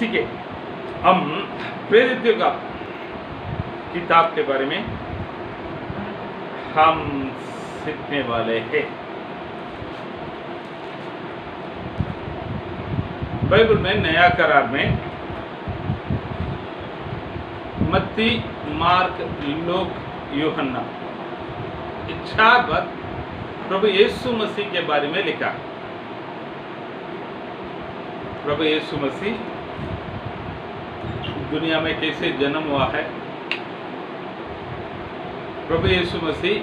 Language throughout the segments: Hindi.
ठीक है, हम प्रेरितों का किताब के बारे में हम सीखने वाले हैं। बाइबल में नया करार में मत्ती, मार्क, लूक, यूहन्ना, ये 4 बार प्रभु यीशु मसीह के बारे में लिखा। प्रभु यीशु मसीह दुनिया में कैसे जन्म हुआ है, प्रभु यीशु मसीह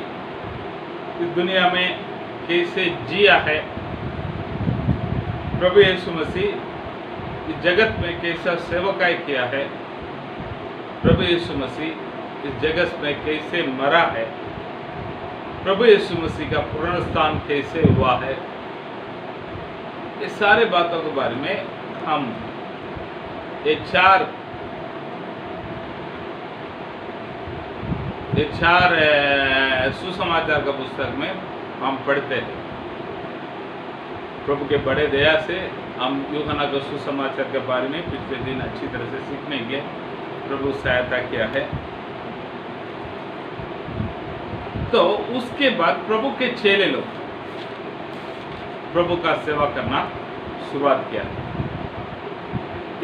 इस दुनिया में कैसे जिया है, प्रभु यीशु मसीह इस जगत में कैसा सेवकाई किया है, प्रभु यीशु मसीह इस जगत में कैसे मरा है, प्रभु यीशु मसीह का पुनरुत्थान कैसे हुआ है, ये सारे बातों के बारे में हम ये चार सुसमाचार का पुस्तक में हम पढ़ते हैं। प्रभु के बड़े दया से हम यूहन्ना के सुसमाचार के बारे में पिछले दिन अच्छी तरह से सीखने के प्रभु सहायता किया है। तो उसके बाद प्रभु के चेले लोग प्रभु का सेवा करना शुरुआत किया।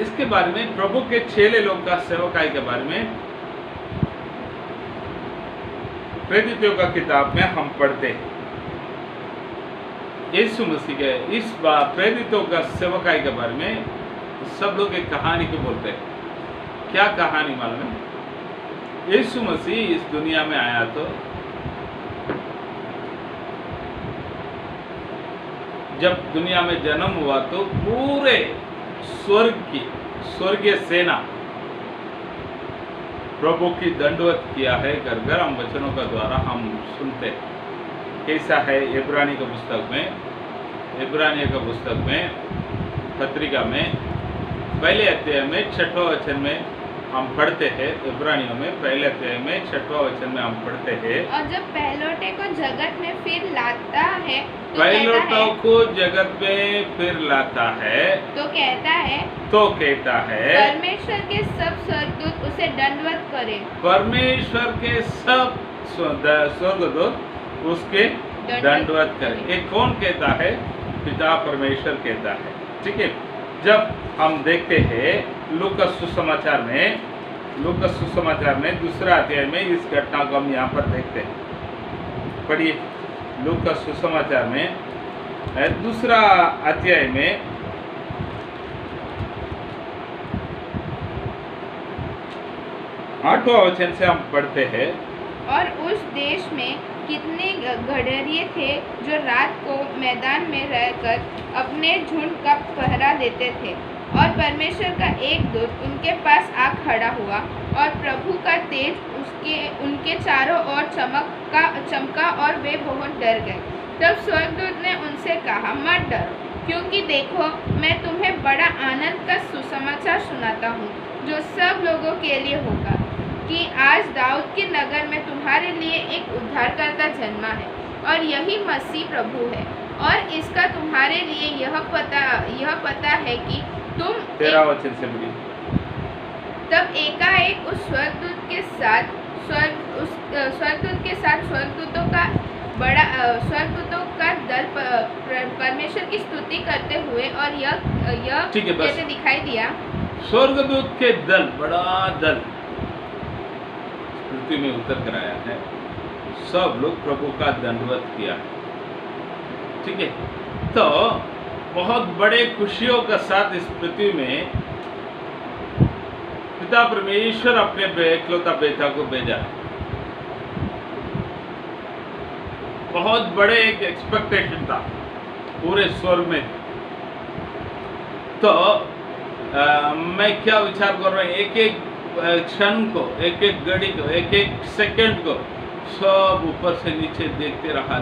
इसके बारे में प्रभु के चेले लोग का सेवकाई के बारे में प्रेरितों का किताब में हम पढ़ते हैं। यीशु मसीह के इस प्रेरितों का सेवकाई के बारे में सब लोग एक कहानी को बोलते हैं। क्या कहानी मालूम है? यीशु मसीह इस दुनिया में आया तो जब दुनिया में जन्म हुआ तो पूरे स्वर्गीय सेना प्रभु की दंडवत किया है। घर घर हम वचनों का द्वारा हम सुनते हैं। कैसा है इब्रानी का पुस्तक में पत्रिका में पहले अध्याय में 6वां वचन में हम पढ़ते हैं। इब्रानियों में पहले अध्याय में 6वां वचन में हम पढ़ते हैं। और जब पहलोटे को जगत में फिर लाता है पहलोटों को जगत में फिर लाता है तो कहता है परमेश्वर के सब स्वर्गदूत उसे दंडवत करें। परमेश्वर के सब स्वर्गदूत उसके दंडवत करें। ये कौन कहता है? पिता परमेश्वर कहता है। ठीक है, जब हम देखते हैं लूका सुसमाचार में दूसरा अध्याय में इस घटना को हम यहाँ पर देखते हैं। पढ़िए लूका सुसमाचार में दूसरा अध्याय में 8वां वचन से हम पढ़ते हैं। और उस देश में कितने गडरिये थे जो रात को मैदान में रहकर अपने झुंड का पहरा देते थे, और परमेश्वर का एक दूत उनके पास आ खड़ा हुआ और प्रभु का तेज उनके चारों ओर चमका और वे बहुत डर गए। तब स्वर्गदूत ने उनसे कहा, मत डरो, क्योंकि देखो मैं तुम्हें बड़ा आनंद का सुसमाचार सुनाता हूँ जो सब लोगों के लिए होगा, कि आज दाऊद के नगर में तुम्हारे लिए एक उद्धारकर्ता जन्मा है, और यही मसीह प्रभु है। और इसका तुम्हारे लिए यह पता है कि तुम 13वां वचन से बोलिए। तब एकाएक उस स्वर्गदूत के साथ स्वर्गदूतों का दल परमेश्वर की स्तुति करते हुए और यह कैसे दिखाई दिया। स्वर्गदूत के दल, बड़ा दल पृथ्वी में उतर कर आया है। सब लोग प्रभु का दंडवत किया है। ठीक है, तो बहुत बड़े खुशियों के साथ इस पृथ्वी में पिता परमेश्वर अपने एकलौता बेटा को भेजा है। बहुत बड़े एक एक्सपेक्टेशन था पूरे स्वर्ग में। तो मैं क्या विचार कर रहा हूँ, एक एक क्षण को, एक एक घड़ी को, एक एक सेकंड को सब ऊपर से नीचे देखते रहा।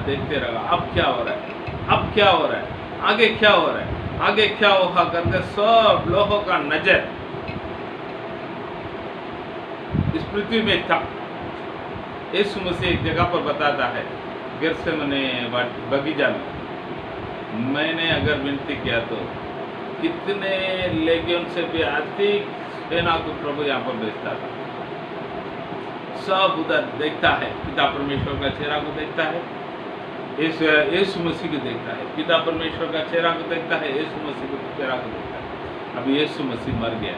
अब क्या हो रहा है, आगे क्या हो रहा है, आगे क्या होगा करके सब लोगों का नजर इस पृथ्वी में था। यीशु मसीह एक जगह पर बताता है, गेत्सेमने बगीचा में, मैंने अगर विनती किया तो कितने लेगियन से भी अधिक सेना को प्रभु यहाँ पर भेजता था। सब उधर देखता है, पिता परमेश्वर का चेहरा को देखता है, इस यीशु मसीह को देखता है, पिता परमेश्वर का चेहरा को देखता है, यीशु मसीह को चेहरा को देखता है। अब यीशु मसीह मर गया।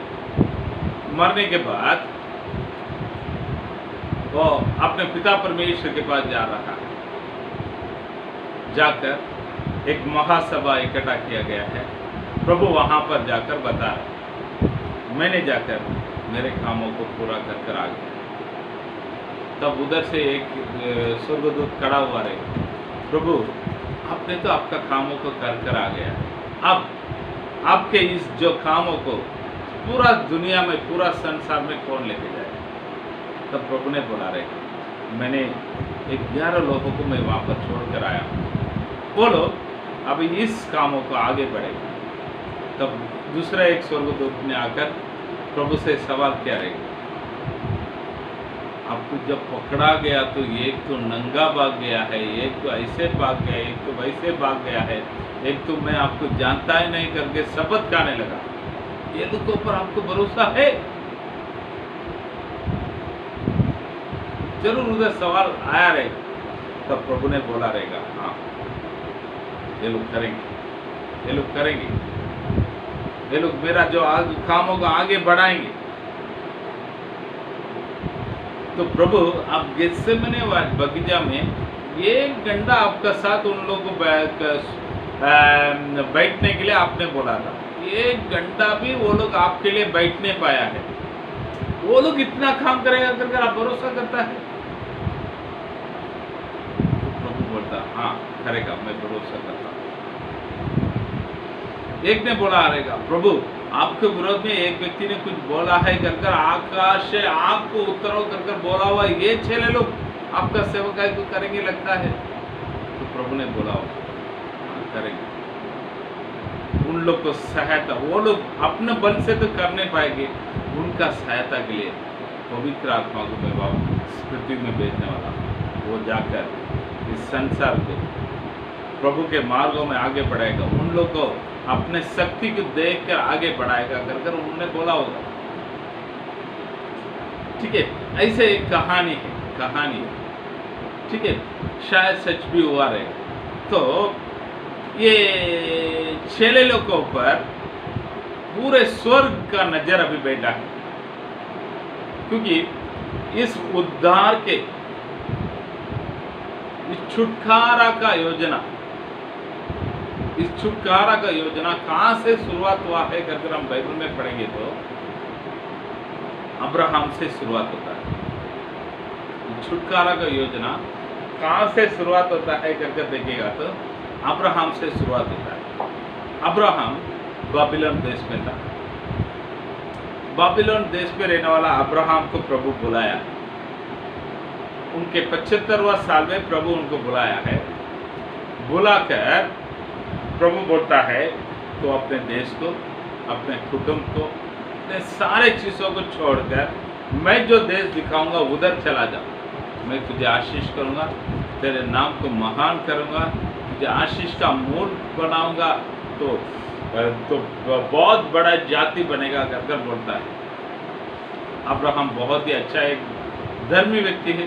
मरने के बाद वो अपने पिता परमेश्वर के पास जा रहा है। जाकर एक महासभा इकट्ठा किया गया है। प्रभु वहां पर जाकर बता रहे, मैंने जाकर मेरे कामों को पूरा कर कर आ गया। तब उधर से एक स्वर्गदूत खड़ा हुआ रहे, प्रभु आपने तो आपका कामों को कर कर आ गया, अब आपके इस जो कामों को पूरा दुनिया में, पूरा संसार में कौन लेके जाए? तब प्रभु ने बोला रहे, मैंने 11 लोगों को मैं वहाँ पर छोड़ कर आया, वो लोग अब इस कामों को आगे बढ़ेगा। तब दूसरा एक स्वर्गदूत ने आकर प्रभु से सवाल किया रहे, आपको जब पकड़ा गया तो एक तो नंगा भाग गया है, एक तो ऐसे भाग गया, एक तो वैसे भाग गया है, एक तो मैं आपको जानता ही नहीं करके शपथ खाने लगा, ये तो ऊपर आपको भरोसा है? जरूर उधर सवाल आया रहेगा। तब प्रभु ने बोला रहेगा, हाँ ये लोग करेंगे, ये लोग करेंगे, ये लोग मेरा जो कामों को आगे बढ़ाएंगे। तो प्रभु आप गेत्सेमने बगीचा में एक घंटा आपका साथ उन लोगों को बैठने के लिए आपने बोला था, एक घंटा भी वो लोग आपके लिए बैठने पाया है। वो लोग इतना काम करेगा करके आप भरोसा करता है? तो प्रभु बोलता, हाँ करेगा, मैं भरोसा करता हूँ। एक ने बोला रहेगा, प्रभु आपके विरोध में एक व्यक्ति ने कुछ बोला है कर आकाश से आपको उत्तरों कर बोला हुआ, ये 6 लोग आपका सेवकाई को करेंगे लगता है? तो प्रभु ने बोला हाँ करेंगे। उन लोग को सहायता, वो लोग अपने बल से तो कर नहीं पाएंगे, उनका सहायता के लिए पवित्र आत्मा को मैं पृथ्वी में भेजने वाला, वो जाकर इस संसार को प्रभु के मार्गों में आगे बढ़ाएगा, उन लोग को अपने शक्ति को देख कर आगे बढ़ाएगा कर उन्होंने बोला होगा। ठीक है, ऐसे एक कहानी है, कहानी ठीक है, शायद सच भी हुआ रहेगा। तो ये 6 लोगों पर पूरे स्वर्ग का नजर अभी बैठा है, क्योंकि इस उद्धार के, इस छुटकारा का योजना, इस छुटकारा का योजना कहां से शुरुआत हुआ है अगर हम बाइबल में पढ़ेंगे तो अब्राहम से शुरुआत होता है। छुटकारा का योजना कहां से शुरुआत होता है करके देखिएगा तो अब्राहम से शुरुआत होता है। अब्राहम बाबिलोन देश में था। बाबिलोन देश में रहने वाला अब्राहम को प्रभु बुलाया, उनके 75वां साल में प्रभु उनको बुलाया है। बुलाकर प्रभु बोलता है तो अपने देश को, अपने कुटुंब को, अपने सारे चीज़ों को छोड़कर मैं जो देश दिखाऊंगा उधर चला जा, मैं तुझे आशीष करूंगा, तेरे नाम को महान करूंगा, तुझे आशीष का मूल बनाऊंगा, तो बहुत बड़ा जाति बनेगा कर बोलता है। अब्राहम बहुत ही अच्छा एक धर्मी व्यक्ति है,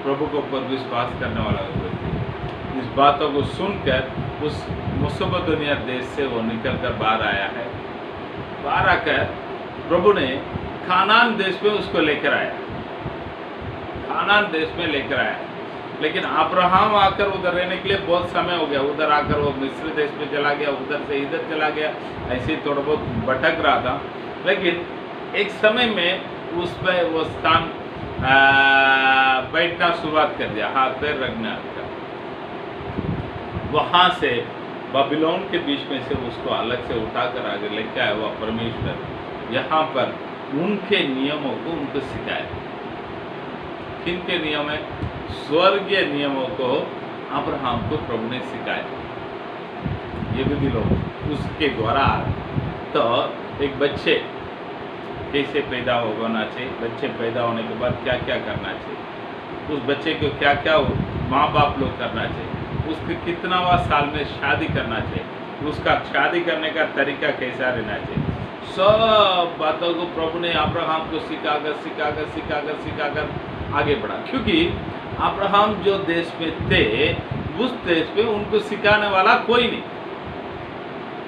प्रभु के ऊपर विश्वास करने वाला व्यक्ति। इस बातों को सुनकर उस मुसबतुनिया देश से वो निकल कर बाहर आया है। बाहर आकर प्रभु ने खानान देश में उसको लेकर आया, खानान देश में लेकर आया। लेकिन अब्राहम आकर उधर रहने के लिए बहुत समय हो गया, उधर आकर वो मिस्र देश में चला गया, उधर से इधर चला गया, ऐसे ही थोड़ा बहुत भटक रहा था। लेकिन एक समय में उस पर वो स्थान बैठना शुरुआत कर दिया, हाथ पैर रखना। वहाँ से बाबिलोन के बीच में से उसको अलग से उठाकर आगे लेके आया हुआ परमेश्वर यहाँ पर उनके नियमों को उनको सिखाया। किनके नियम है? स्वर्गीय नियमों को अब्राहम को प्रभु ने सिखाया। ये भी लोग उसके द्वारा तो एक बच्चे कैसे पैदा होना चाहिए, बच्चे पैदा होने के बाद क्या क्या करना चाहिए, उस बच्चे को क्या क्या माँ बाप लोग करना चाहिए, उसके कितनावा साल में शादी करना चाहिए, उसका शादी करने का तरीका कैसा रहना चाहिए, सब बातों को प्रभु ने अब्राहम को सिखाकर आगे बढ़ा। क्योंकि अब्राहम जो देश में थे, उस देश में उनको सिखाने वाला कोई नहीं।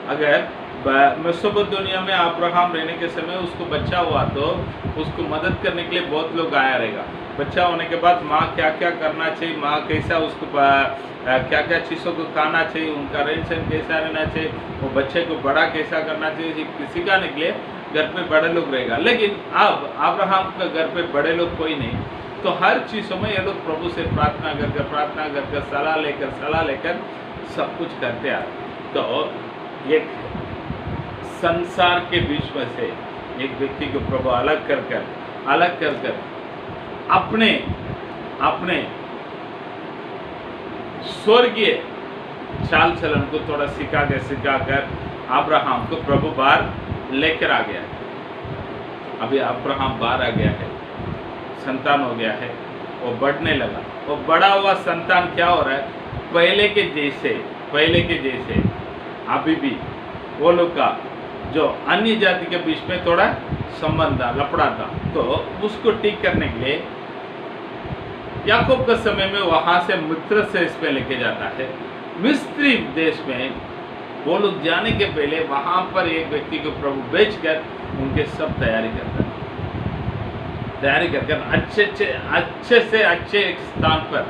अगर मेसोपोटामिया में अब्राहम रहने के समय उसको बच्चा हुआ तो उसको मदद करने के लिए बहुत लोग आया रहेगा। बच्चा होने के बाद माँ क्या क्या करना चाहिए, माँ कैसा उसको क्या क्या चीज़ों को खाना चाहिए, उनका रहन सहन कैसा रहना चाहिए, वो बच्चे को बड़ा कैसा करना चाहिए, सिखाने के लिए घर पे बड़े लोग रहेगा। लेकिन अब अब्राहम का घर पे बड़े लोग कोई नहीं, तो हर चीज़ों में ये लोग प्रभु से प्रार्थना कर सलाह लेकर सब कुछ करते आ। तो एक संसार के बीच में से एक व्यक्ति को प्रभु अलग कर अपने स्वर्गीय चाल चलन को थोड़ा सिखाकर अब्राहम को प्रभु बाहर लेकर आ गया है। अभी अब्राहम बाहर आ गया है, संतान हो गया है, वो बढ़ने लगा। वो बड़ा हुआ संतान क्या हो रहा है, पहले के जैसे अभी भी वो लोग का जो अन्य जाति के बीच में थोड़ा संबंध था, लफड़ा था, तो उसको ठीक करने के लिए याकूब के समय में वहां से मिस्र से इसमें लेके जाता है। मिस्री देश में वो लोग जाने के पहले वहां पर एक व्यक्ति को प्रभु बेचकर उनके सब तैयारी कर अच्छे से अच्छे एक स्थान पर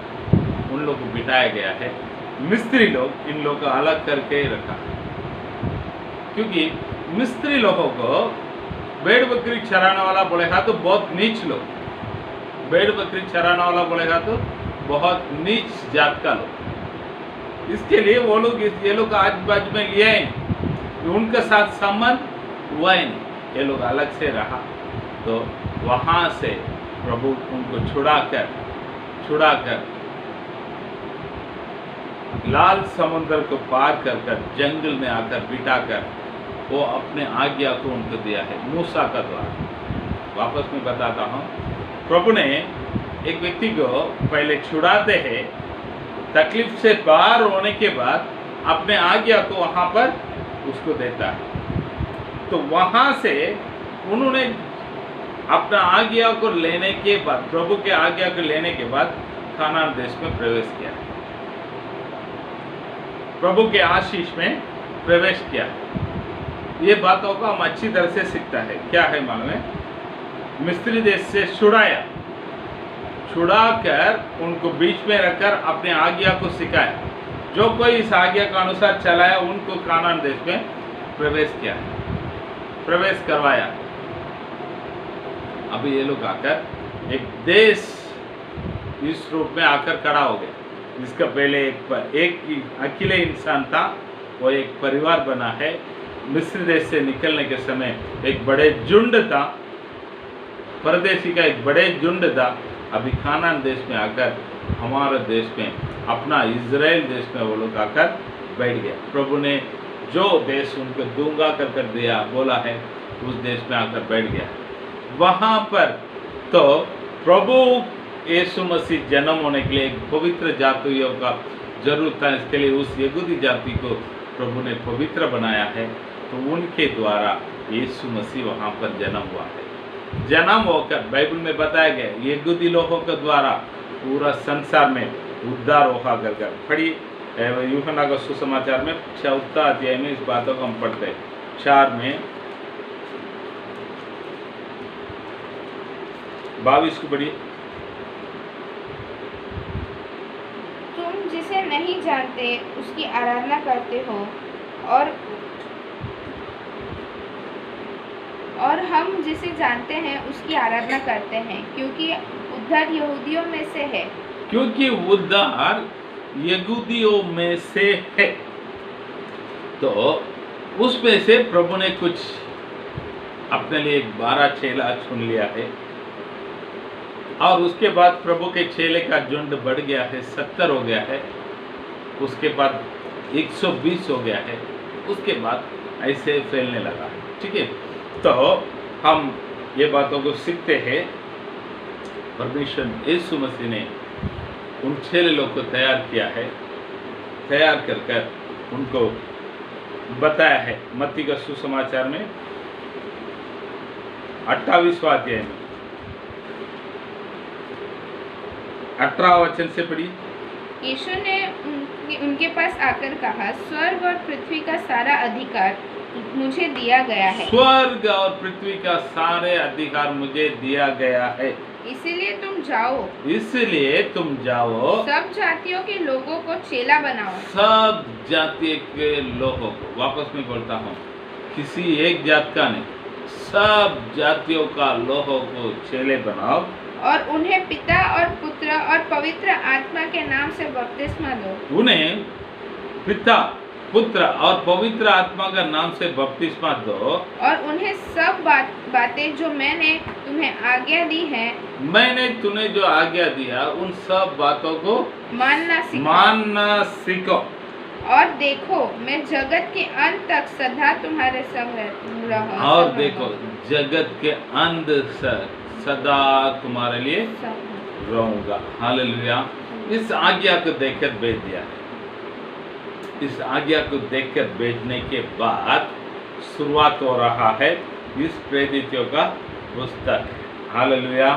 उन लोग को बिठाया गया है। मिस्त्री लोग इन लोगों को अलग करके रखा, क्योंकि मिस्त्री लोगों को भेड़ बकरी चराने वाला बोलेगा तो बहुत नीच लोग, भेड़ बकरी चराने वाला बोलेगा तो बहुत नीच जात का लोग। इसके लिए वो लोग ये लोग आज बाज में लिए हैं, उनके साथ संबंध हुआ ही नहीं, ये लोग अलग से रहा। तो वहाँ से प्रभु उनको छुड़ाकर लाल समुद्र को पार कर जंगल में आकर बिठाकर वो अपने आज्ञा को उनको दिया है मूसा का द्वारा। वापस मैं बताता हूँ, प्रभु ने एक व्यक्ति को पहले छुड़ाते हैं, तकलीफ से बाहर होने के बाद अपने आज्ञा को वहाँ पर उसको देता है। तो वहाँ से उन्होंने अपना आज्ञा को लेने के बाद, प्रभु के आज्ञा को लेने के बाद कानान देश में प्रवेश किया, प्रभु के आशीष में प्रवेश किया। ये बातों को हम अच्छी तरह से सीखता है। क्या है मालूम है, मिस्री देश से छुड़ाकर उनको बीच में रखकर अपने आज्ञा को सिखाया। जो कोई इस आज्ञा के अनुसार चलाया उनको कानान देश में प्रवेश करवाया। अभी ये लोग आकर एक देश इस रूप में आकर खड़ा हो गया, जिसका पहले एक अकेले इंसान था, वो एक परिवार बना है। मिस्र देश से निकलने के समय एक बड़े झुंड था, परदेशी का एक बड़े झुंड था। अभी कानान देश में आकर हमारे देश में, अपना इजराइल देश में वो लोग आकर बैठ गया। प्रभु ने जो देश उनको दूंगा कर दिया बोला है, उस देश में आकर बैठ गया। वहाँ पर तो प्रभु यीशु मसीह जन्म होने के लिए एक पवित्र जातियों का जरूरत था। इसके लिए उस यहूदी जाति को प्रभु ने पवित्र बनाया है, तो उनके द्वारा यीशु मसीह वहाँ पर जन्म हुआ है। जन्म होकर बाइबल में बताया गया यहूदी लोगों के द्वारा पूरा संसार में उद्धार होगा कर पढ़ी। यूहन्ना का सुसमाचार में 4 अध्याय में इस बातों को हम पढ़ते हैं। 4 में 22 को पढ़िए। तुम जिसे नहीं जानते उसकी आराधना करते हो और हम जिसे जानते हैं उसकी आराधना करते हैं, क्योंकि उद्धार यहूदियों में से है। क्योंकि उद्धार यहूदियों में से है, तो उसमें से प्रभु ने कुछ अपने लिए 12 चेला चुन लिया है, और उसके बाद प्रभु के चेले का झुंड बढ़ गया है, 70 हो गया है, उसके बाद 120 हो गया है, उसके बाद ऐसे फैलने लगा है। ठीक है, तो हम ये बातों को सीखते हैं। परमेश्वर यीशु मसीह ने उन चेले लोग को तैयार किया है, तैयार कर उनको बताया है मत्ती का सुसमाचार में 28वां अध्याय में 18 वचन से पढ़ी। यीशु ने उनके पास आकर कहा, स्वर्ग और पृथ्वी का सारा अधिकार मुझे दिया गया है। स्वर्ग और पृथ्वी का सारे अधिकार मुझे दिया गया है, इसीलिए तुम जाओ, इसलिए तुम जाओ, सब जातियों के लोगों को चेला बनाओ। सब जाति के लोगों को, वापस मैं बोलता हूँ, किसी एक जात का नहीं, सब जातियों का लोगों को चेले बनाओ और उन्हें पिता और पुत्र और पवित्र आत्मा के नाम से बपतिस्मा दो। उन्हें पिता, पुत्र और पवित्र आत्मा का नाम से बपतिस्मा दो और उन्हें सब बातें जो मैंने तुम्हें आज्ञा दी है, मैंने तुम्हें जो आज्ञा दिया उन सब बातों को मानना सीखो। और देखो, मैं जगत के अंत तक सदा तुम्हारे संग रहूंगा। और देखो, जगत के अंत सदा तुम्हारे लिए रहूंगा। हालेलुया। इस आज्ञा को देखकर भेज दिया है। इस आज्ञा को देखकर भेजने के बाद शुरुआत हो रहा है इस प्रेरितों का पुस्तक। हालेलुया।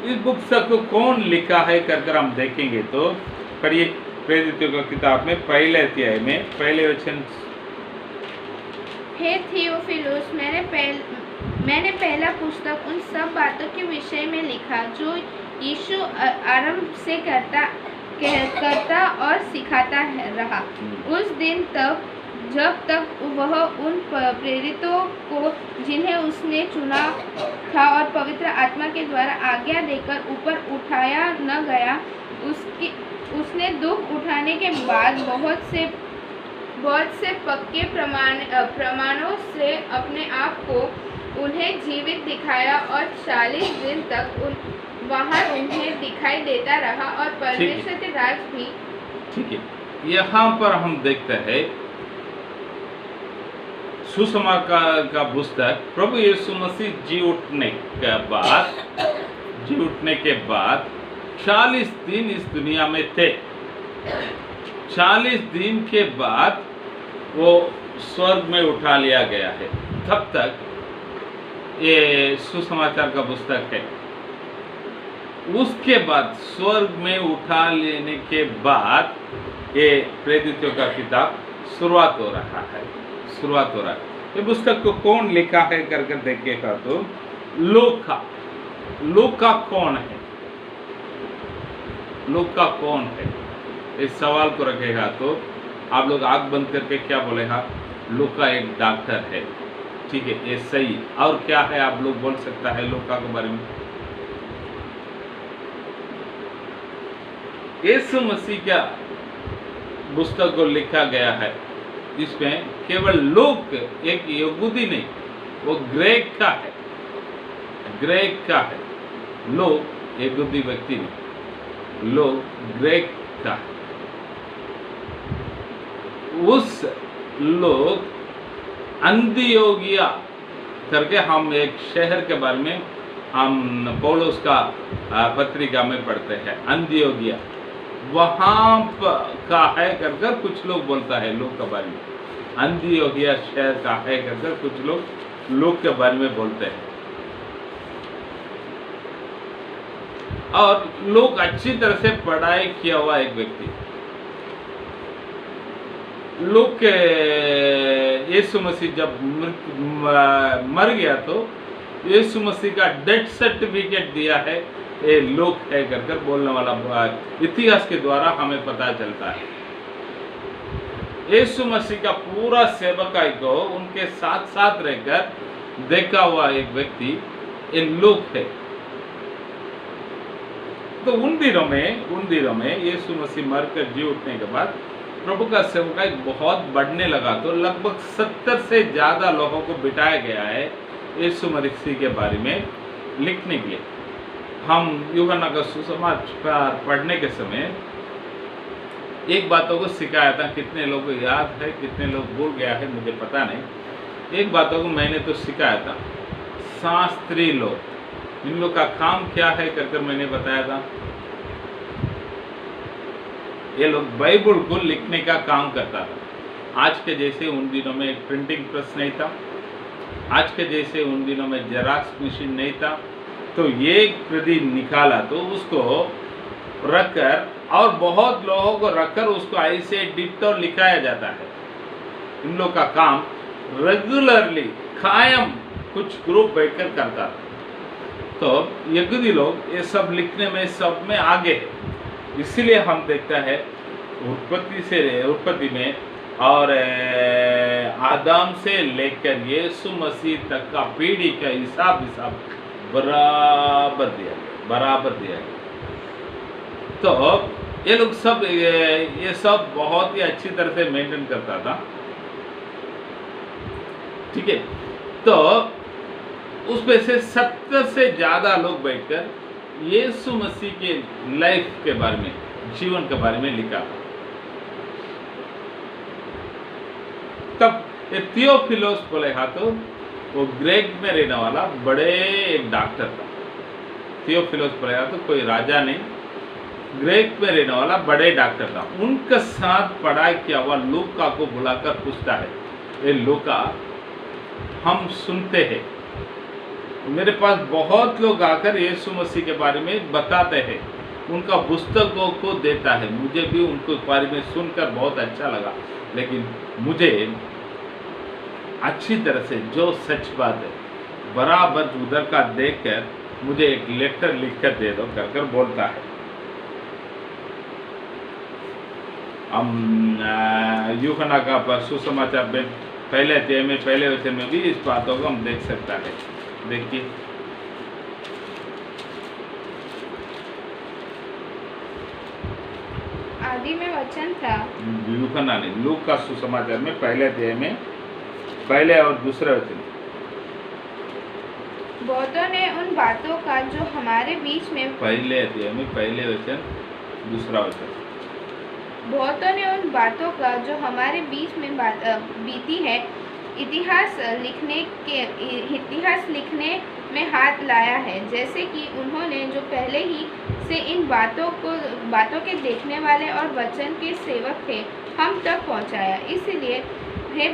इस पुस्तक को कौन लिखा है कर हम देखेंगे तो पढ़िए प्रेरितों का किताब में पहले अध्याय में पहले वचन। हे थियोफिलुस, मैंने पहला पुस्तक उन सब बातों के विषय में लिखा जो यीशु आरंभ से करता और सिखाता रहा, उस दिन तक जब तक वह उन प्रेरितों को जिन्हें उसने चुना था और पवित्र आत्मा के द्वारा आज्ञा देकर ऊपर उठाया न गया, उसने दुख उठाने के बाद बहुत से पक्के प्रमाणों से अपने आप को उन्हें जीवित दिखाया और 40 दिन तक वहाँ उन्हें दिखाई देता रहा और परमेश्वर के राज भी। ठीक है, यहाँ पर हम देखते हैं सुसमाचार का पुस्तक प्रभु यीशु मसीह जी उठने के बाद 40 दिन इस दुनिया में थे। 40 दिन के बाद वो स्वर्ग में उठा लिया गया है। तब तक ये सुसमाचार का पुस्तक है। उसके बाद स्वर्ग में उठा लेने के बाद ये प्रेरितों का किताब शुरुआत हो रहा है। ये पुस्तक को कौन लिखा है कर देखिएगा तो लूका कौन है? लूका कौन है? इस सवाल को रखेगा तो आप लोग आंख बंद करके क्या बोलेगा? लूका एक डॉक्टर है। ठीक है, ये सही। और क्या है आप लोग बोल सकता है लूका के बारे में? यीशु मसीह का पुस्तक को लिखा गया है, जिसमें केवल लूक एक यहूदी नहीं, वो ग्रीक का है। लोग यहूदी व्यक्ति नहीं, लोग ग्रीक का है। उस लोग अंतियोकिया करके हम एक शहर के बारे में हम पौलुस का पत्रिका में पढ़ते हैं। अंतियोकिया वहाँ का है कर कुछ लोग बोलता है लोग के बारे में। अंतियोकिया शहर का है कर कुछ लोग के बारे में बोलते हैं। और लोग अच्छी तरह से पढ़ाई किया हुआ एक व्यक्ति। लोग के यीशु मसीह जब मर गया तो यीशु मसीह का डेथ सर्टिफिकेट दिया है ये लोग है कर बोलने वाला इतिहास के द्वारा हमें पता चलता है। यीशु मसीह का पूरा सेवकाई को उनके साथ साथ रहकर देखा हुआ एक व्यक्ति ये लोग है। तो उन दिनों में यीशु मसीह मरकर जी उठने के बाद प्रभु का सेवकाई बहुत बढ़ने लगा। तो लगभग 70 से ज़्यादा लोगों को बिठाया गया है यीशु मसीह के बारे में लिखने के लिए। हम यूहन्ना का सुसमाचार पढ़ने के समय एक बातों को सिखाया था। कितने लोगों को याद है, कितने लोग भूल गया है मुझे पता नहीं। एक बातों को मैंने तो सिखाया था। शास्त्री लोग, इन लोग का काम क्या है कर मैंने बताया था। ये लोग बाइबल को लिखने का काम करता था। आज के जैसे उन दिनों में एक प्रिंटिंग प्रेस नहीं था, आज के जैसे उन दिनों में जेरॉक्स मशीन नहीं था। तो ये प्रति निकाला तो उसको रखकर और बहुत लोगों को रखकर उसको ऐसे डिट्टो लिखाया जाता है। इन लोग का काम रेगुलरली कायम कुछ ग्रुप बैठकर करता था। तो यहूदी लोग ये सब लिखने में सब में आगे है। इसीलिए हम देखते हैं उत्पत्ति में और आदम से लेकर यीशु मसीह तक का पीढ़ी का हिसाब बराबर दिया गया। तो ये लोग सब ये सब बहुत ही अच्छी तरह से मेंटेन करता था। ठीक है, तो उसमें से 70 से ज्यादा लोग बैठकर यीशु मसीह के लाइफ के बारे में, जीवन के बारे में लिखा। तब थियोफिलोस बोले तो वो ग्रीक में रहने वाला बड़े एक डॉक्टर था। थियोफिलोस बोले तो कोई राजा नहीं, ग्रीक में रहने वाला बड़े डॉक्टर था। उनके साथ पढ़ाई किया हुआ लूका को बुलाकर पूछता है, ये लूका हम सुनते हैं, मेरे पास बहुत लोग आकर यीशु मसीह के बारे में बताते हैं, उनका पुस्तकों को देता है, मुझे भी उनको बारे में सुनकर बहुत अच्छा लगा, लेकिन मुझे अच्छी तरह से जो सच बात है बराबर उधर का देखकर मुझे एक लेटर लिखकर दे दो कर बोलता है। हम यूहन्ना का सुसमाचार में पहले अध्याय में पहले वचन में भी इस बातों को हम देख सकता है। देखिए, आदि में वचन था। यूहन्ना ने लूका का सुसमाचार में पहले अध्याय में पहले और दूसरे वचन। बहुतों ने उन बातों का जो हमारे बीच में, पहले अध्याय में पहले वचन दूसरा वचन। बहुतों ने उन बातों का जो हमारे बीच में बीती है इतिहास लिखने में हाथ लाया है, जैसे कि उन्होंने जो पहले ही से इन बातों के देखने वाले और वचन के सेवक थे हम तक पहुंचाया। इसलिए हे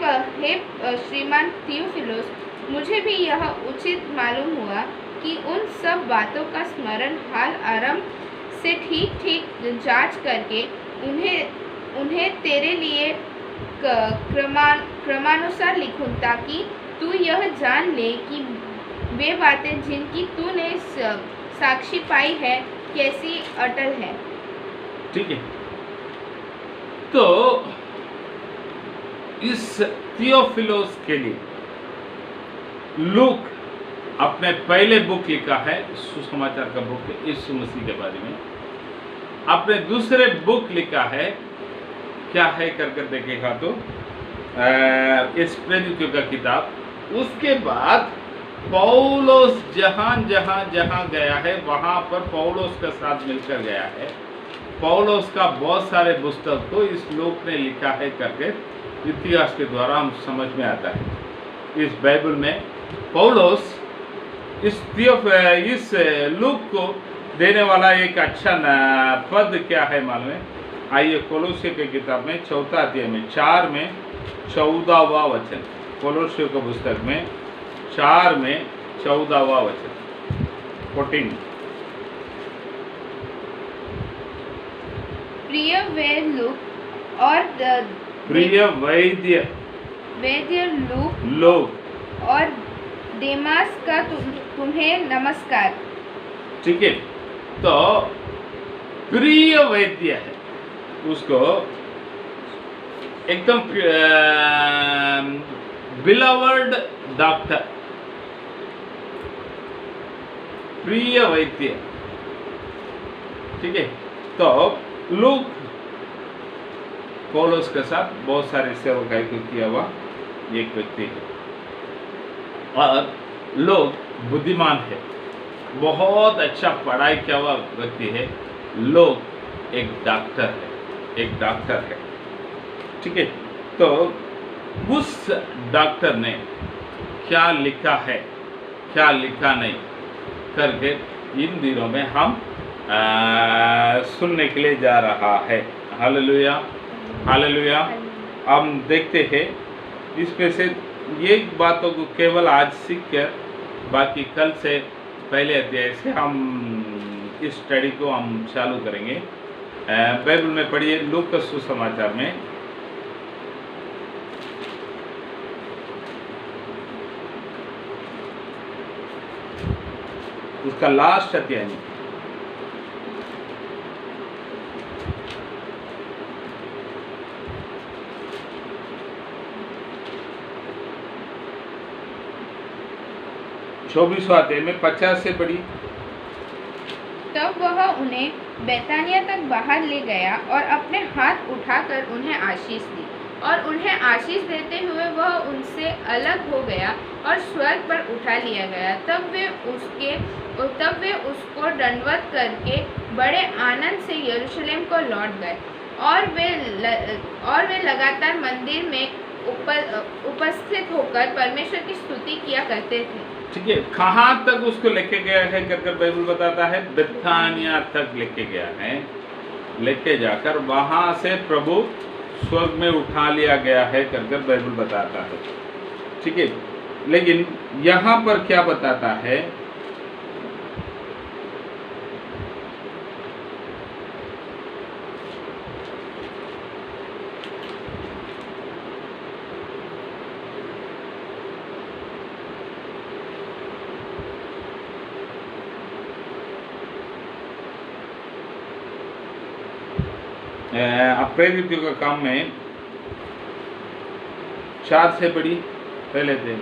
श्रीमान थियोफिलोस, मुझे भी यह उचित मालूम हुआ कि उन सब बातों का स्मरण हाल आरंभ से ठीक जांच करके उन्हें तेरे लिए क्रमानुसार लिखूं, ताकि तू यह जान ले कि वे बातें जिनकी तूने साक्षी पाई है कैसी अटल है। ठीक है, तो इस थियोफिलोस के लिए लूक अपने पहले बुक लिखा है, सुसमाचार का बुक है यीशु मसीह के बारे में। अपने दूसरे बुक लिखा है, क्या है करके देखेगा तो इस प्रेरितों का किताब। उसके बाद पौलोस जहां गया है वहां पर पौलोस के साथ मिलकर गया है। पौलोस का बहुत सारे पुस्तक को इस लोक ने लिखा है करके इतिहास के द्वारा हम समझ में आता है। इस बाइबल में पौलोस इस लूक को देने वाला एक अच्छा पद क्या है मालूम है? आइए कोलोसियों की किताब में 4 अध्याय में 4 में 14वां वचन, कोलोसियों की पुस्तक में 4 में 14वां वचन 14। प्रिय वैद्य लूक और देमास का तुम्हें नमस्कार। ठीक है, तो प्रिय वैद्य है, उसको एकदम बिलवर्ड डॉक्टर, प्रिय वैद्य। ठीक है, तो लोग पौलुस के साथ बहुत सारे सेवकाई को किया हुआ एक व्यक्ति है, और लोग बुद्धिमान है, बहुत अच्छा पढ़ाई किया हुआ व्यक्ति है। लोग एक डॉक्टर है, ठीक है। तो उस डॉक्टर ने क्या लिखा है, क्या लिखा नहीं करके इन दिनों में हम सुनने के लिए जा रहा है। हालेलुया, हालेलुया, हम देखते हैं इसमें से ये बातों को केवल आज सीख कर बाकी कल से पहले अध्याय से हम इस स्टडी को हम चालू करेंगे। बाइबल में पढ़िए लूका सुसमाचार में उसका लास्ट अध्याय में 24वां अध्याय में 50 से पढ़ी। तब वह उन्हें बैतानिया तक बाहर ले गया और अपने हाथ उठाकर उन्हें आशीष दी, और उन्हें आशीष देते हुए वह उनसे अलग हो गया और स्वर्ग पर उठा लिया गया। तब वे उसको दंडवत करके बड़े आनंद से यरूशलेम को लौट गए, और वे लगातार मंदिर में उपस्थित होकर परमेश्वर की स्तुति किया करते थे। ठीक है, कहाँ तक उसको लेके गया है कर बाइबल बताता है, बेथानिया तक लेके गया है। लेके जाकर वहां से प्रभु स्वर्ग में उठा लिया गया है कर बाइबल बताता है। ठीक है, लेकिन यहाँ पर क्या बताता है, प्रेरितों का काम में 4 से पढ़ी पहले दिन।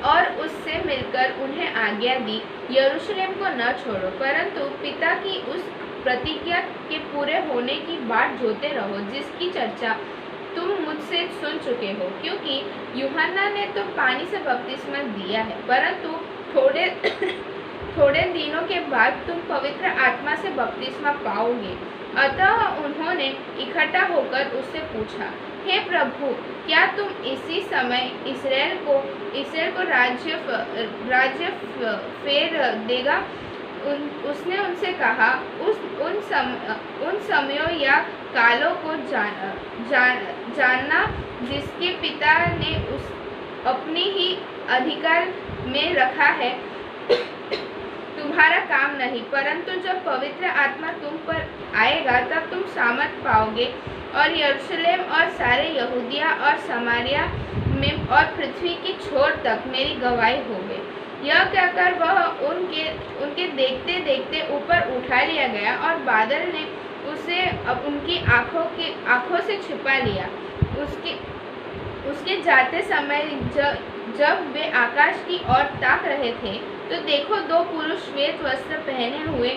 और उससे मिलकर उन्हें आज्ञा दी, यरूशलेम को न छोड़ो, परंतु पिता की उस प्रतिज्ञा के पूरे होने की बाट जोते रहो जिसकी चर्चा तुम मुझसे सुन चुके हो। क्योंकि यूहन्ना ने तो पानी से बपतिस्मा दिया है, परंतु थोड़े दिनों के बाद तुम पवित्र आत्मा से बपतिस्मा पाओगे। अतः उन्होंने इकट्ठा होकर उससे पूछा, हे प्रभु, क्या तुम इसी समय इस्राएल को राज्य फेर देगा? उसने उनसे कहा, उन समयों या कालों को जानना जिसके पिता ने अपनी ही अधिकार में रखा है तुम्हारा काम नहीं, परंतु जब पवित्र आत्मा तुम पर आएगा तब तुम सामर्थ पाओगे, और यरूशलेम और सारे यहूदिया और समारिया में और पृथ्वी की छोर तक मेरी गवाही होगे। यह कहकर वह उनके देखते देखते ऊपर उठा लिया गया, और बादल ने उसे अब उनकी आंखों से छिपा लिया। उसके जाते समय जब वे आकाश की ओर ताक रहे थे, तो देखो 2 पुरुष श्वेत वस्त्र पहने हुए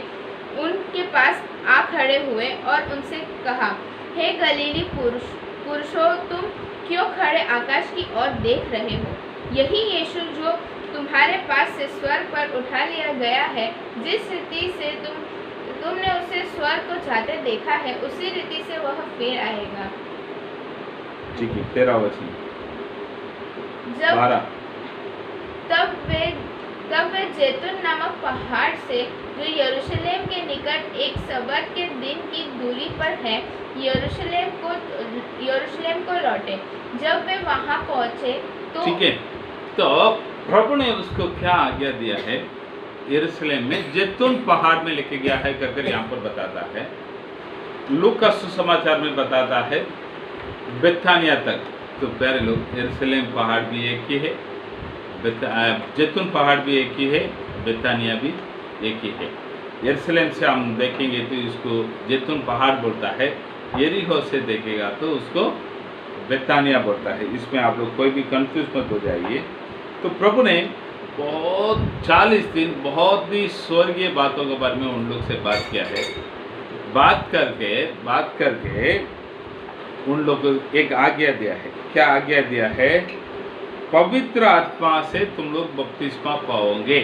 उनके पास आ खड़े हुए और उनसे कहा, हे गलीली पुरुषों, तुम क्यों खड़े आकाश की ओर देख रहे हो? यही यीशु जो तुम्हारे पास से स्वर्ग पर उठा लिया गया है, जिस रीति से तुमने उसे स्वर्ग को जाते देखा है, उसी रीति से वह फिर आएगा। ठीक है, 13 वचन। तब वे जैतून नामक पहाड़ से, जो यरूशलेम के निकट एक सबत के दिन की दूरी पर है, यरूशलेम को लौटे। जब वे वहां पहुंचे तो ठीक है, तो प्रभु ने उसको क्या आज्ञा दिया है? यरूशलेम में जैतून पहाड़ में लेके गया है कर यहाँ पर बताता है। लूका सुसमाचार में बताता है बेथानिया तक। तो प्यारे लोग, यरूशलेम पहाड़ भी एक ही है, जैतून पहाड़ भी एक ही है, बेथानिया भी एक ही है। यरूशलेम से हम देखेंगे तो इसको जैतून पहाड़ बोलता है, यरीहो से देखेगा तो उसको बेथानिया बोलता है। इसमें आप लोग कोई भी कंफ्यूज मत हो जाइए। तो प्रभु ने बहुत 40 दिन बहुत ही स्वर्गीय बातों के बारे में उन लोग से बात किया है। बात करके उन लोग को एक आज्ञा दिया है। क्या आज्ञा दिया है? पवित्र आत्मा से तुम लोग बपतिस्मा पाओगे,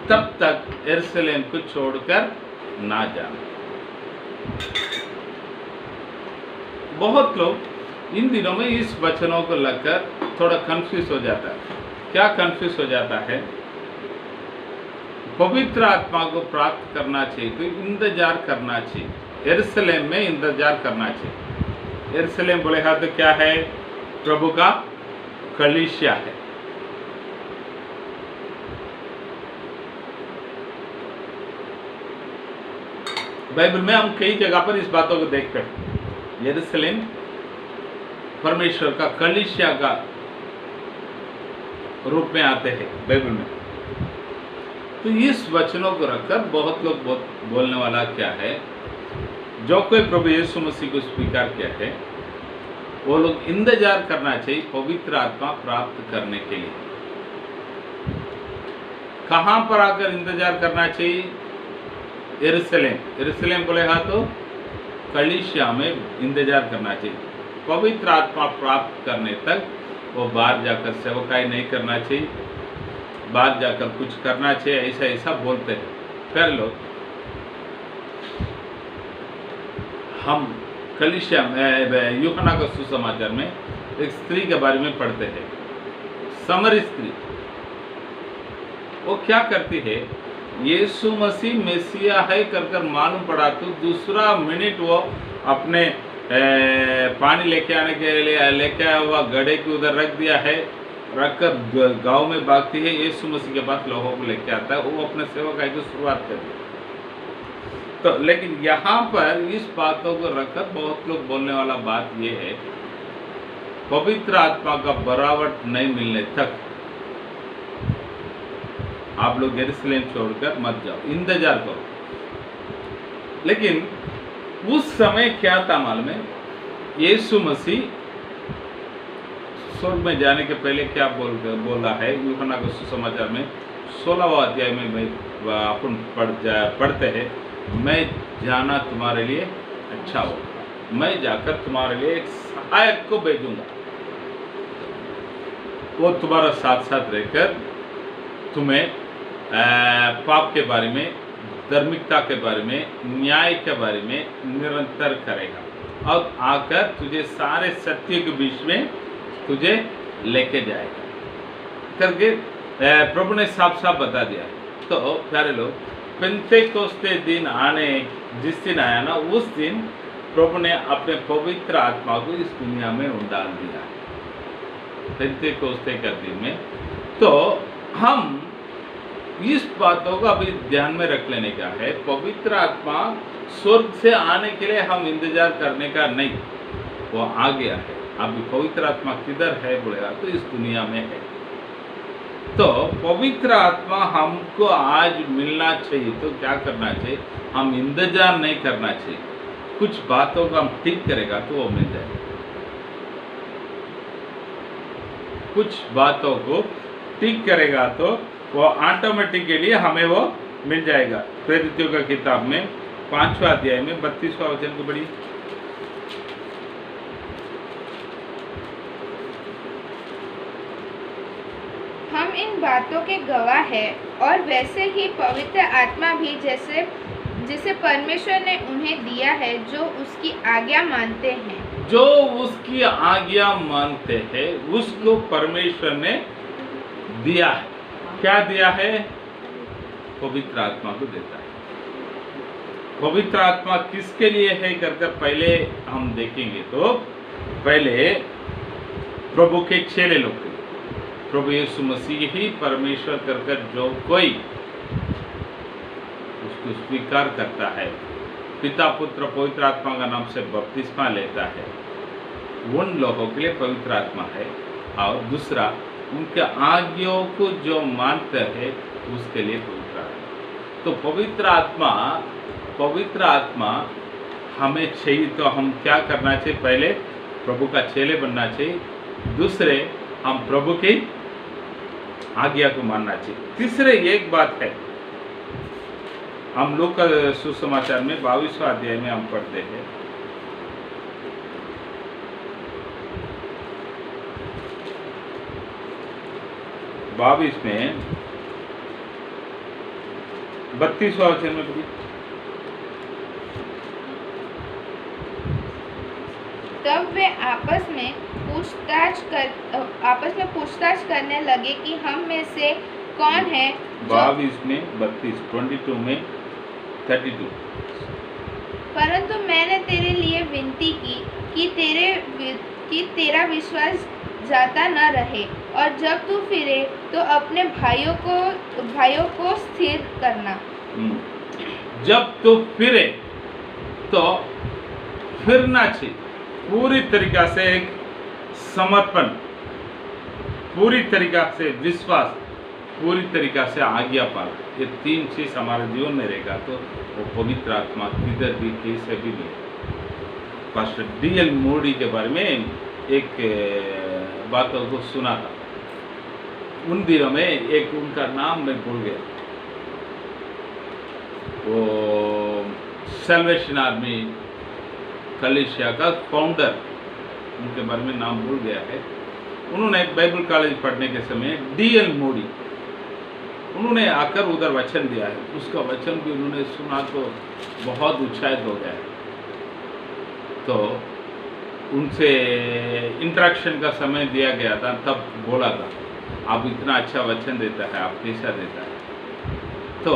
तब तक यरूशलेम को छोड़कर ना जाना। बहुत लोग इन दिनों में इस वचनों को लगकर थोड़ा कंफ्यूज हो जाता है। क्या कंफ्यूज हो जाता है? पवित्र आत्मा को प्राप्त करना चाहिए तो इंतजार करना चाहिए, यरूशलेम में इंतजार करना चाहिए। यरूशलेम बोले हाँ तो क्या है? प्रभु का कलीसिया है। बाइबल में हम कई जगह पर इस बातों को देखते हैं। यरूशलेम परमेश्वर का कलीसिया का रूप में आते हैं बाइबल में। तो इस वचनों को रखकर बहुत लोग बोलने वाला क्या है, जो कोई प्रभु यीशु मसीह को स्वीकार किया है वो लोग इंतजार करना चाहिए पवित्र आत्मा प्राप्त करने के लिए। कहां पर आकर इंतजार करना चाहिए? यरूशलेम बोले हाँ तो कलीसिया में इंतजार करना चाहिए। पवित्र आत्मा प्राप्त करने तक वो बाहर जाकर सेवकाई नहीं करना चाहिए, बाहर जाकर कुछ करना चाहिए, ऐसा ऐसा बोलते हैं। फिर लोग हम कलीसिया में यूहन्ना का सुसमाचार में एक स्त्री के बारे में पढ़ते हैं, समरी स्त्री। वो क्या करती है? यीशु मसीह मेसिया है कर मालूम पड़ा तो दूसरा मिनट वो अपने पानी लेके आने के लिए लेके आया हुआ घड़े के उधर रख दिया है, रखकर गांव में भागती है, यीशु मसीह के पास लोगों को लेके आता है, वो अपने सेवकाई की शुरुआत कर दी। तो लेकिन यहाँ पर इस बातों को रखकर बहुत लोग बोलने वाला बात ये है, पवित्र आत्मा का बरावट नहीं मिलने तक आप लोग यरूशलेम छोड़कर मत जाओ, इंतजार करो। लेकिन उस समय क्या था मालूम है? यीशु मसीह स्वर्ग में जाने के पहले क्या बोला है? यूहन्ना के सुसमाचार में 16वां अध्याय में अपन पढ़ते हैं, मैं जाना तुम्हारे लिए अच्छा होगा, मैं जाकर तुम्हारे लिए एक सहायक को भेजूंगा, वो तुम्हारा साथ साथ रहकर तुम्हें पाप के बारे में, धार्मिकता के बारे में, न्याय के बारे में निरंतर करेगा और आकर तुझे सारे सत्य के बीच में तुझे लेके जाएगा करके प्रभु ने साफ साफ बता दिया। तो प्यारे लोग, पेंतेकोस्ते दिन आने जिस दिन आया ना, उस दिन प्रभु ने अपने पवित्र आत्मा को इस दुनिया में डाल दिया, पेंतेकोस्ते के दिन में। तो हम इस बातों को अभी ध्यान में रख लेने का है, पवित्र आत्मा स्वर्ग से आने के लिए हम इंतजार करने का नहीं, वो आ गया है। अभी पवित्र आत्मा किधर है बोलेगा तो इस दुनिया में है। तो पवित्र आत्मा हमको आज मिलना चाहिए तो क्या करना चाहिए? हम इंतजार नहीं करना चाहिए, कुछ बातों को हम ठीक करेगा तो वो मिल जाएगा। कुछ बातों को ठीक करेगा तो वो ऑटोमेटिकली हमें वो मिल जाएगा। प्रेरितों का किताब में 5वां अध्याय में 32वां वचन को पढ़िए। हम इन बातों के गवाह हैं और वैसे ही पवित्र आत्मा भी जिसे परमेश्वर ने उन्हें दिया है, जो उसकी आज्ञा मानते हैं। जो उसकी आज्ञा मानते हैं उसको परमेश्वर ने दिया है। क्या दिया है? पवित्र आत्मा को देता है। पवित्र आत्मा किसके लिए है कर पहले हम देखेंगे तो पहले प्रभु के चेले लोग, प्रभु यीशु मसीह ही परमेश्वर कर जो कोई उसको स्वीकार करता है, पिता पुत्र पवित्र आत्मा का नाम से बपतिस्मा लेता है, उन लोगों के लिए पवित्र आत्मा है। और दूसरा, उनके आज्ञाओं को जो मानते हैं उसके लिए पवित्र आत्मा। तो पवित्र आत्मा हमें चाहिए तो हम क्या करना चाहिए? पहले प्रभु का चेले बनना चाहिए, दूसरे हम प्रभु की आज्ञा को मानना चाहिए, तीसरे एक बात है, हम लोग का सुसमाचार में 22वां अध्याय में हम पढ़ते हैं, बाईस में 32वां वचन में पढ़िए। तब वे आपस में पूछताछ करने लगे कि हम में से कौन है 22 में 22 में 32। परंतु मैंने तेरे लिए विनती की कि तेरा विश्वास जाता न रहे, और जब तू फिरे तो अपने भाइयों को स्थिर करना। जब तू फिरे तो फिरना चाहिए पूरी तरीका से, एक समर्पण, पूरी तरीका से विश्वास, पूरी तरीका से आज्ञा पालन। ये 3 चीज हमारे जीवन में रहेगा तो वो पवित्र आत्मा किधर भी कैसे भी मिले। Pastor D.L. मोडी के बारे में एक बातों को सुना था। उन दिनों में एक उनका नाम मैं भूल गया, वो सैल्वेशन आर्मी कलीसिया का फाउंडर, उनके बारे में नाम भूल गया है। उन्होंने एक बाइबल कॉलेज पढ़ने के समय D.L. मोडी, उन्होंने आकर उधर वचन दिया है। उसका वचन भी उन्होंने सुना तो बहुत उत्साहित हो गया है। तो उनसे इंटरेक्शन का समय दिया गया था, तब बोला था आप इतना अच्छा वचन देता है, आप कैसा देता है। तो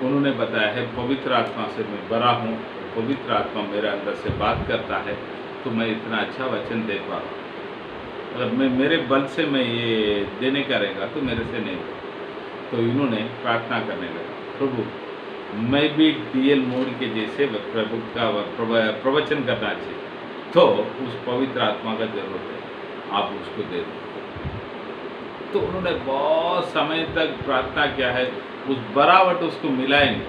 उन्होंने बताया है पवित्र आत्मा से मैं बड़ा हूँ, पवित्र आत्मा मेरे अंदर से बात करता है तो मैं इतना अच्छा वचन दे पा रहा हूँ। अगर मैं मेरे बल से मैं ये देने का रहेगा तो मेरे से नहीं होगा। तो इन्होंने प्रार्थना करने लगा, प्रभु मैं भी D.L. मोडी के जैसे प्रभु का प्रवचन करना चाहिए, तो उस पवित्र आत्मा का जरूरत है, आप उसको दे दो। तो उन्होंने बहुत समय तक प्रार्थना किया है, उस बराबर उसको मिला ही नहीं।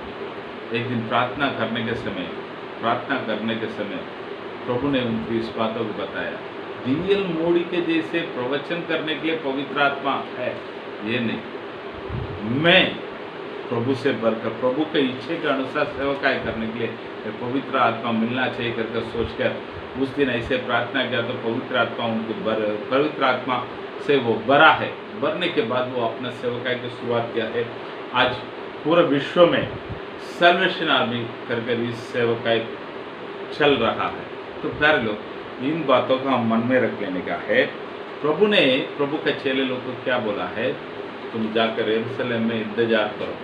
एक दिन प्रार्थना करने के समय प्रभु ने उनको इस बातों को बताया, D.L. मोडी के जैसे प्रवचन करने के लिए पवित्र आत्मा है ये नहीं, मैं प्रभु से बढ़कर प्रभु के इच्छे के अनुसार सेवकाई करने के लिए पवित्र आत्मा मिलना चाहिए करके सोचकर उस दिन ऐसे प्रार्थना किया। तो पवित्र आत्मा उनको पवित्र आत्मा से वो बड़ा है। बढ़ने के बाद वो अपना सेवकाई की शुरुआत किया है। आज पूरे विश्व में सैल्वेशन आर्मी करके इस सेवकाई चल रहा है। तो प्यारे लोग, इन बातों का मन में रख लेने का है। प्रभु ने प्रभु के चेले लोग को क्या बोला है, तुम जाकर यरूशलेम में इंतजार करो,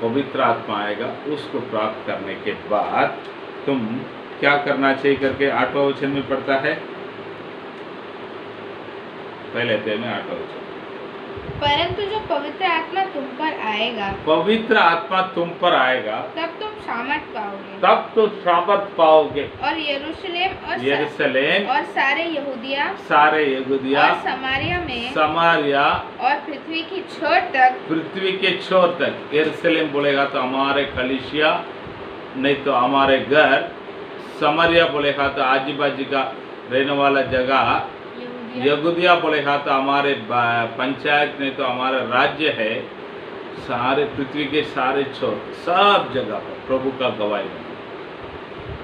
पवित्र आत्मा आएगा, उसको प्राप्त करने के बाद तुम क्या करना चाहिए करके 8वां वचन में पढ़ता है। पहले अध्याय में 8वां वचन, परंतु जो पवित्र आत्मा तुम पर आएगा, पवित्र आत्मा तुम पर आएगा, तब तुम सामर्थ पाओगे, तब तो सामर्थ पाओगे, और यरूशलेम और सारे यहूदिया और समारिया और पृथ्वी की छोर तक। यरूशलेम बोलेगा तो हमारे कलीसिया, नहीं तो हमारे घर। समारिया बोलेगा तो आजू बाजू का रहने वाला जगह। यहूदिया बोलेगा तो हमारे पंचायत, नहीं तो हमारा राज्य है। सारे पृथ्वी के सारे छोर, सब जगह पर प्रभु का गवाही बने।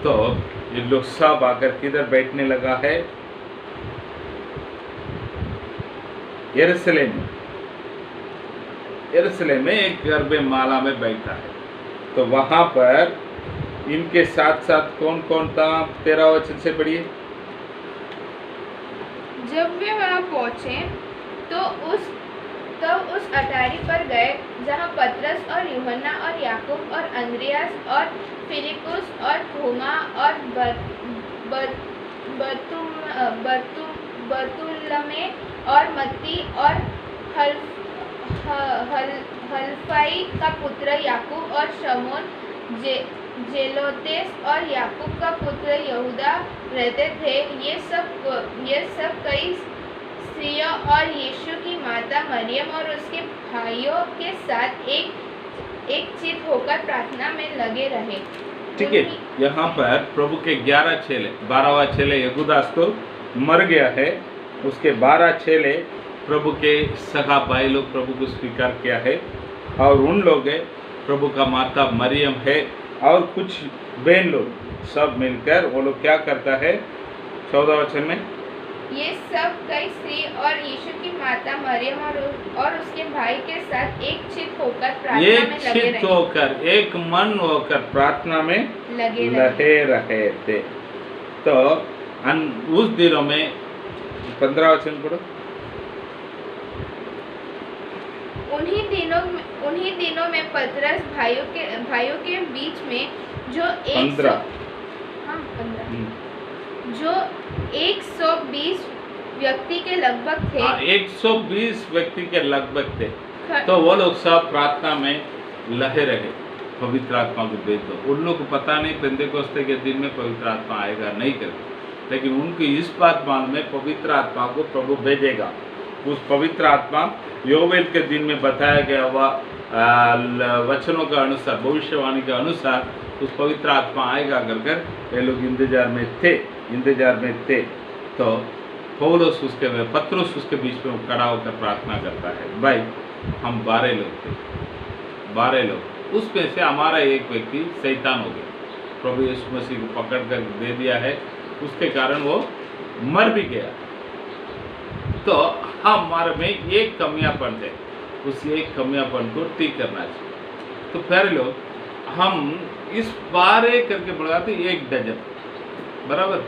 तो ये लोग सब आकर किधर बैठने लगा है, यरूशलेम में एक गर्भमाला में बैठा है। तो वहां पर इनके साथ साथ कौन कौन था, 13 वचन से पढ़िए। जब वे वहां पहुंचे तो उस अटारी पर गए जहां पतरस और यूहन्ना और याकूब और अंद्रियास और फिलिपुस और थोमा और बरतुलमै और मत्ती और हलफई का पुत्र याकूब और शमौन जेलोतेस और याकूब का पुत्र यहूदा रहते थे। ये सब कई स्त्रियों और यीशु की माता मरियम और उसके भाइयों के साथ एक चित होकर प्रार्थना में लगे रहे। ठीक है, यहाँ पर प्रभु के 11 चेले, 12वां चेले यहूदास तो मर गया है, उसके 12 चेले प्रभु के सगा भाई लोग प्रभु को स्वीकार किया है, और उन लोग है प्रभु का माता मरियम है और कुछ बहन लोग, सब मिलकर वो लोग क्या करता है 14 वचन में, ये सब कई स्त्री और यीशु की माता मरियम और उसके भाई के साथ एक चित होकर प्रार्थना में लगे रहे। होकर एक मन होकर प्रार्थना में लगे रहे थे। तो उस दिनों में 15 वचन पढ़ो। उन्हीं दिनों में पतरस भाइयों के बीच में जो 15 जो 120 व्यक्ति के लगभग थे, 120 व्यक्ति के लगभग थे। ख- तो वो लोग सब प्रार्थना में लहे रहे, पवित्र आत्मा को भेज दो। उन लोग को पता नहीं पेंतेकोस्ते के दिन में पवित्र आत्मा आएगा नहीं करके, लेकिन उनकी इस बात मालूम है पवित्र आत्मा को प्रभु भेजेगा। उस पवित्र आत्मा योवेल के दिन में बताया गया हुआ वचनों का अनुसार, भविष्यवाणी के अनुसार उस पवित्र आत्मा आएगा कर ये लोग इंतजार में थे। तो पौलुस पत्रुस उसके बीच में खड़ा होकर प्रार्थना करता है। भाई हम 12 लोग थे, 12 लोग, उसमें से हमारा एक व्यक्ति शैतान हो गया, प्रभु यीशु मसीह को पकड़ कर दे दिया है, उसके कारण वो मर भी गया। तो हमारे में एक कमियापन है, उस एक कमियापन को ठीक करना चाहिए। तो प्यारे लोग, हम इस 12 करके बढ़ाते 1 डजन बराबर।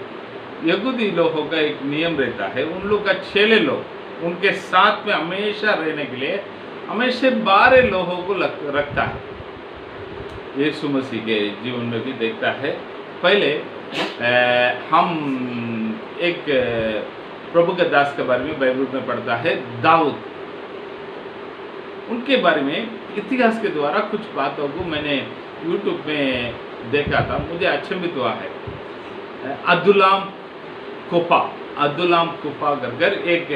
यहूदी लोगों का एक नियम रहता है, उन लोग का चेले लोग उनके साथ में हमेशा रहने के लिए हमेशा 12 लोगों को रखता है। यीशु मसीह के जीवन में भी देखता है। पहले हम एक प्रभु के दास के बारे में बाइबल में पढ़ता है, दाऊद। उनके बारे में इतिहास के द्वारा कुछ बातों को मैंने यूट्यूब में देखा था, मुझे अचंभित हुआ है। अब्दुल्लाम कुफा कर एक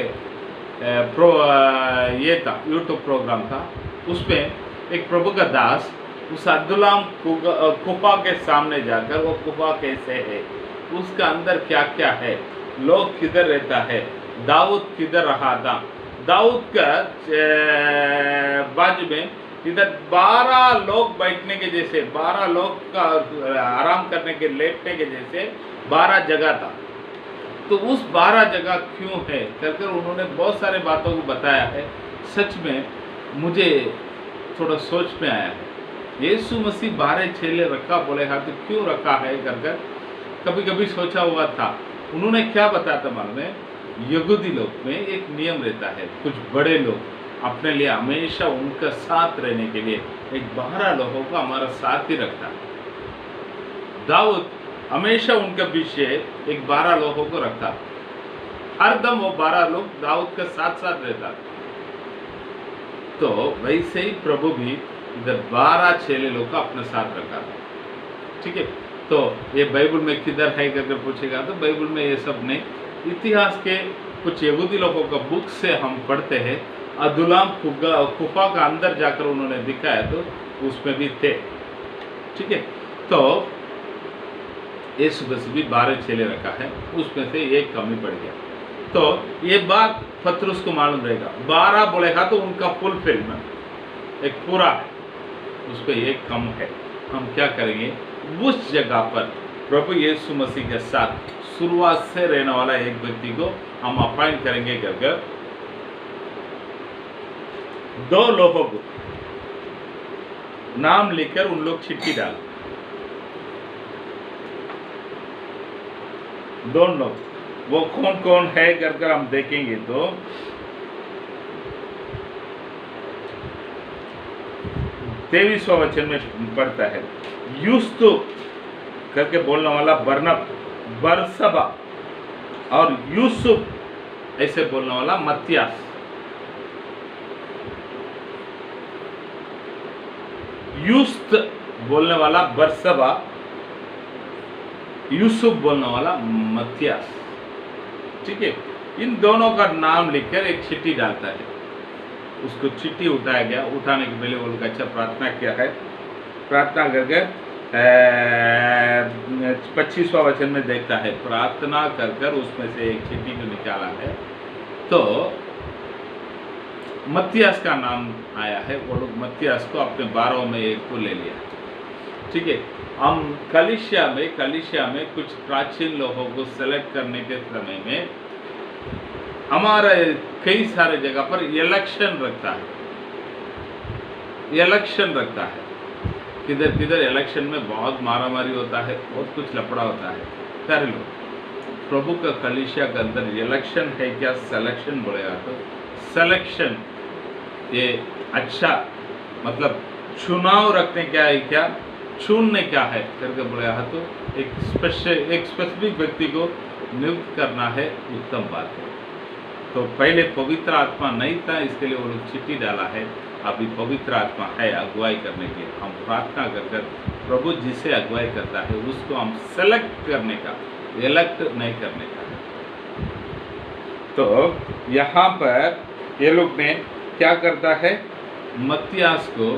ये था, यूट्यूब प्रोग्राम था, उसमें एक प्रभु का दास उस अब्दुल्लाम कुफा के सामने जाकर वो कुफा कैसे है, उसका अंदर क्या क्या है, लोग किधर रहता है, दाऊद किधर रहा था, दाऊद का बाजू में इधर 12 लोग बैठने के जैसे, 12 लोग का आराम करने के लेटने के जैसे 12 जगह था। तो उस 12 जगह क्यों है करके उन्होंने बहुत सारे बातों को बताया है। सच में मुझे थोड़ा सोच में आया है, यीशु मसीह 12 चेले रखा बोले हाँ तो क्यों रखा है कर कभी कभी सोचा हुआ था। उन्होंने क्या बताया था मालूम है, यहूदी लोग में एक नियम रहता है, कुछ बड़े लोग अपने लिए हमेशा उनका साथ रहने के लिए एक 12 लोगों का हमारा साथ ही रखता है। दाऊद हमेशा उनके पीछे एक 12 लोगों को रखता, हरदम वो 12 लोग दाऊद के साथ साथ रहता। तो वैसे ही प्रभु भी इधर 12 चेले लोग का अपने साथ रखा था। ठीक है, तो ये बाइबल में किधर है करके पूछेगा तो बाइबल में ये सब नहीं, इतिहास के कुछ यहूदी लोगों का बुक से हम पढ़ते हैं। अब्दुल्लाम कुफा का अंदर जाकर उन्होंने दिखाया तो उसमें भी थे। ठीक है, तो यीशु मसीह भी 12 चेले रखा है, उसमें से एक कमी पड़ गया। तो ये बात पत्रुस को मालूम रहेगा, 12 बोलेगा तो उनका फुल फिल्म एक पूरा है, उस पर एक कम है। हम क्या करेंगे, उस जगह पर प्रभु यीशु मसीह के साथ शुरुआत से रहने वाला एक व्यक्ति को हम अपॉइंट करेंगे करके 2 लोगों को नाम लिखकर उन लोग चिट्ठी डाल, दोनों वो कौन कौन है करके हम देखेंगे। तो 23वां वचन में पढ़ता है, यूस्तु करके बोलने वाला बरसबा और यूसुफ ऐसे बोलने वाला मत्तियास। यूस्त बोलने वाला बरसबा, यूसुफ बोलने वाला मत्तियास। ठीक है, इन दोनों का नाम लिखकर एक चिट्ठी डालता है। उसको चिट्ठी उठाया गया, उठाने के पहले वो लोग अच्छा प्रार्थना किया है, प्रार्थना करके 25वां वचन में देखता है, प्रार्थना कर उसमें से एक चिट्ठी को निकाला है। तो मत्तियास का नाम आया है, वो लोग मत्तियास को अपने 12 में एक को ले लिया। ठीक है, हम कलीसिया में कुछ प्राचीन लोगों को सेलेक्ट करने के समय में हमारा कई सारे जगह पर इलेक्शन रखता है, किधर किधर इलेक्शन में बहुत मारामारी होता है, बहुत कुछ लफड़ा होता है। प्यारे लोग, प्रभु का कलीसिया के अंदर इलेक्शन है क्या, सिलेक्शन बोलेगा तो सिलेक्शन ये अच्छा मतलब चुनाव रखने क्या है, क्या चुनने क्या है करके बोलेगा तो एक स्पेसिफिक व्यक्ति को नियुक्त करना है, उत्तम बात है। तो पहले पवित्र आत्मा नहीं था, इसके लिए वो लोग चिट्ठी डाला है। अभी पवित्र आत्मा है अगुवाई करने के लिए। हम प्रार्थना कर कर प्रभु जिसे अगुवाई करता है उसको हम सेलेक्ट करने का, इलेक्ट नहीं करने का। तो यहाँ पर ये लोग ने क्या करता है, मत्तियास को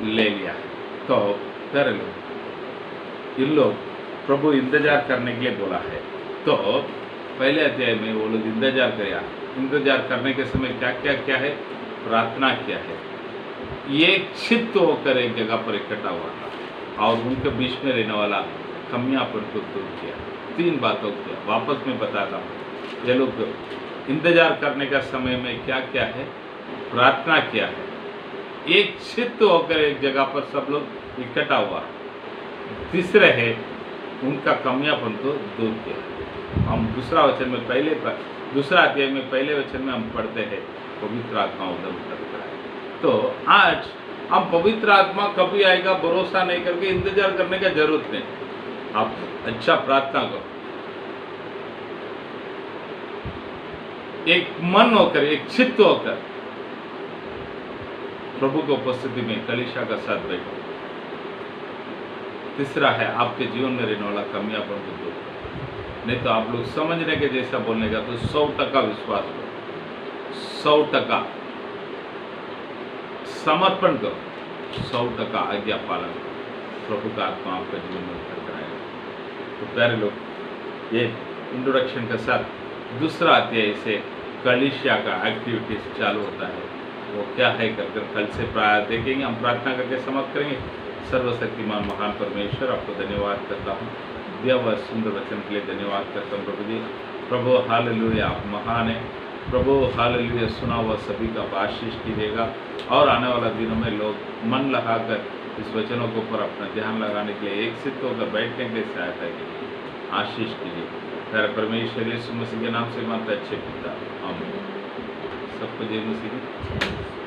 ले लिया। तो कर लो, इन लोग प्रभु इंतजार करने के लिए बोला है। तो पहले अध्याय में वो लोग इंतजार किया। इंतजार करने के समय क्या क्या क्या है, प्रार्थना किया है। ये चित्त होकर एक जगह पर इकट्ठा हुआ था और उनके बीच में रहने वाला कमियापन को दूर किया। 3 बातों को वापस में बताता हूँ। ये लोग इंतजार करने का समय में क्या क्या है, प्रार्थना किया है। एक चित्त होकर एक जगह पर सब लोग इकट्ठा हुआ। तीसरे है उनका कमियापन को दूर किया। हम दूसरा वचन में दूसरा अध्याय में पहले वचन में हम पढ़ते हैं पवित्र आत्मा उदम करता है। तो आज हम पवित्र आत्मा कभी आएगा भरोसा नहीं करके इंतजार करने का जरूरत नहीं। आप अच्छा प्रार्थना करो, एक मन होकर, एक चित्त होकर प्रभु की उपस्थिति में कलीसिया का साथ बैठो। तीसरा है आपके जीवन में रहने वाला कमियापन को दूर करो। नहीं तो आप लोग समझने के जैसा बोलने का तो 100% विश्वास करो, 100% समर्पण करो, 100% आज्ञा पालन करो। प्रभु का आत्मा आपका जीवन में उतर कर आएगा। तो प्यारे लोग, ये इंट्रोडक्शन के साथ दूसरा अध्याय से कलीसिया का एक्टिविटीज चालू होता है। वो क्या है कर कल से देखेंगे। हम प्रार्थना करके समाप्त करेंगे। सर्वशक्तिमान महान परमेश्वर, आपको धन्यवाद करता हूँ दिया हुआ सुंदर वचन के लिए धन्यवाद करता हूँ प्रभु जी। प्रभु हालेलुया, आप महान है प्रभु। हालेलुया, सुना हुआ सभी का आशीष कीजिएगा और आने वाला दिनों में लोग मन लगाकर इस वचनों के ऊपर अपना ध्यान लगाने के लिए एक सिद्ध होकर बैठने के लिए सहायता कीजिए, आशीष कीजिए। तेरा परमेश्वर यीशु मसीह के नाम से मानते अच्छे पिता, आमीन। सबको जय मसीह।